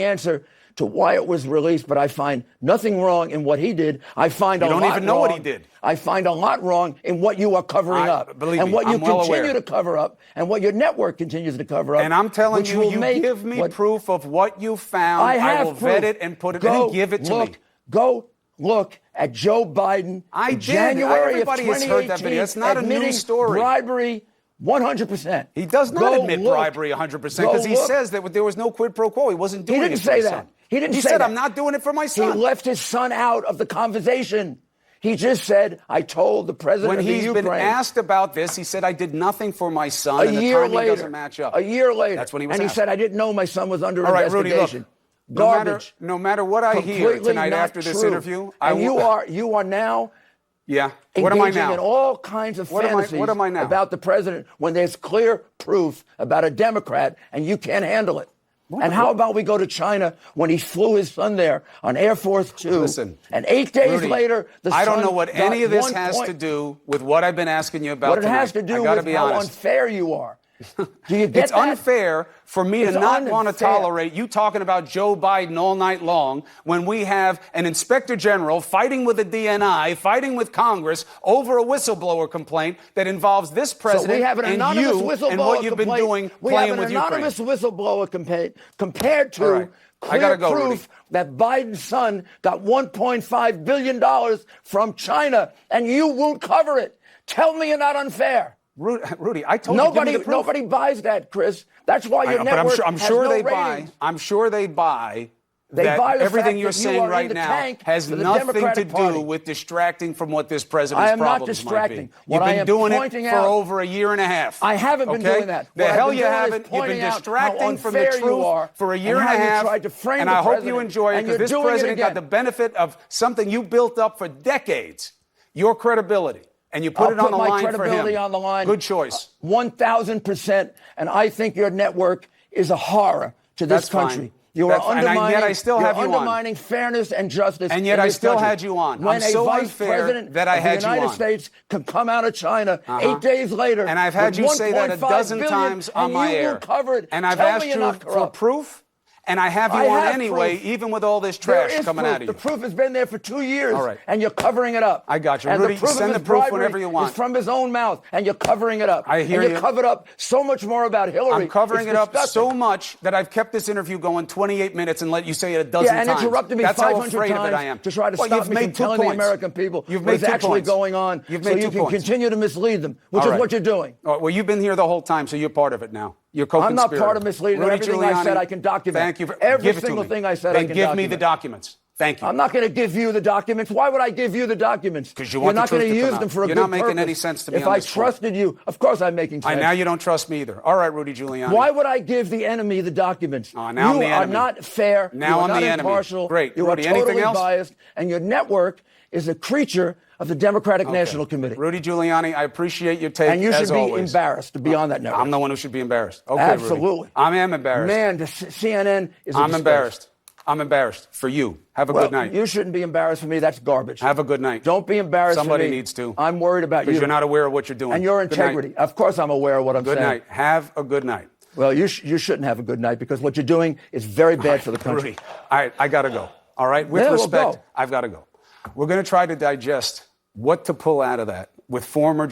answer to why it was released, but I find nothing wrong in what he did. I find you a don't lot even know wrong. what he did. I find a lot wrong in what you are covering up, believe and me, what you I'm well continue aware. to cover up, and what your network continues to cover up. And I'm telling which you, will you make give me what, proof of what you found. I will proof. vet it and put it in and give it to me. Go look at Joe Biden. I did. January Everybody of has heard that video. It's not a admitting news story. Bribery 100%. He does not admit bribery 100% because he says that there was no quid pro quo. He wasn't doing it. He didn't for say his that. son. He didn't say said, that. I'm not doing it for my son. He left his son out of the conversation. He just said, I told the president of the Ukraine. When he's been asked about this, he said, I did nothing for my son, and the timing doesn't match up. A year later. That's when he was And asked. he said, I didn't know my son was under All right, investigation. Rudy, look, Garbage. No matter what I hear tonight after this interview, you are now what am I engaging now? in all kinds of fantasies what am I now? about the president when there's clear proof about a Democrat and you can't handle it. And how about we go to China when he flew his son there on Air Force Two? Listen, and 8 days Rudy, later, the son I don't know what any of this got has 1 to do with what I've been asking you about What it tonight. has to do I with be how honest. unfair you are. Do you get It's that? unfair for me to not want to unfair. tolerate you talking about Joe Biden all night long when we have an inspector general fighting with the DNI, fighting with Congress over a whistleblower complaint that involves this president So we have an anonymous and you whistleblower and what you've been complaint. doing we playing have an with anonymous Ukraine. whistleblower compared to Right. clear go, proof Rudy. that Biden's son got $1.5 billion from China, and you won't cover it. Tell me you're not unfair. Rudy, I told you, give me the proof. Nobody buys that, Chris. That's why your network I'm has sure no they ratings. buy. I'm sure they buy. They that buy the everything fact you're that you saying are in right the now tank has for the nothing to Democratic do Party. with distracting from what this president's I am not problems distracting. might be. What You've I been am doing it pointing for out- over a year and a half. I haven't been okay? doing that. The What hell I've been you doing is haven't. You've pointing been out distracting how from the unfair you truth are for a year and and a how you half. tried to frame and the I hope you president, enjoy it and because you're this doing it president got again. the benefit of something you built up for decades, your credibility. And you put I'll it on the my line for credibility him. on the line. Good choice. 1,000%. And I think your network is a horror to this That's fine. country. You are That's fine. And undermining, yet I still have you on. undermining fairness and justice. And yet in I this still country. had you on. When I'm a so vice unfair president that I of had the you United on. States can come out of China 8 days later. And I've had with you say that a 1.5 dozen billion, times on and my you air. will cover it. And I've Tell asked me you're you not for corrupt. proof. And I have you I on have anyway, proof. even with all this There trash is coming proof. out of you. The proof has been there for 2 years, All right. and you're covering it up. I got you. And Rudy, the proof send of the his proof bribery whenever you want. is from his own mouth, and you're covering it up. I hear and you. you covered up so much more about Hillary. I'm covering It's it up disgusting. so much that I've kept this interview going 28 minutes and let you say it a dozen times. Yeah, and interrupted me That's how 500 afraid of it I am. times to try to Well, stop you've me made from 2 telling the points. American people You've what made is 2 actually points. going on, You've so made you 2 can points. continue to mislead them, which All is right. what you're doing. All right, well, you've been here the whole time, so you're part of it now. You're I'm co-conspirator. not part of misleading. Rudy Everything I Giuliani, said I can document. Thank you. Every give it to single me. thing I said then I can give document. me the documents. Thank you. I'm not going to give you the documents. Why would I give you the documents? Because you want You're not the truth going to to come use out. them for a You're good not making purpose. any sense to me If on I this point. trusted you, of course I'm making sense. Now you don't trust me either. All right, Rudy Giuliani. Why would I give the enemy the documents? Oh, now I'm you the are enemy. not fair. Now you are I'm not the enemy. impartial. Great. You Rudy, are totally anything else? biased, and your network is a creature of the Democratic National Committee. Rudy Giuliani, I appreciate your take. And you should as be always. embarrassed to be on that network. I'm the one who should be embarrassed. Okay, Absolutely. Rudy. I am embarrassed. Man, the CNN is a I'm disgrace. embarrassed. I'm embarrassed for you. Have a good night. You shouldn't be embarrassed for me. That's garbage. Have a good night. Don't be embarrassed Somebody for me. needs to. I'm worried about you. Because you're not aware of what you're doing. And your Good night. integrity. Of course I'm aware of what I'm Good saying. night. Have a good night. Well, you shouldn't have a good night because what you're doing is very bad for the country. Rudy, all right, I got to go. All right? With Yeah, well, respect, go. I've got to go. We're going to try to digest what to pull out of that with former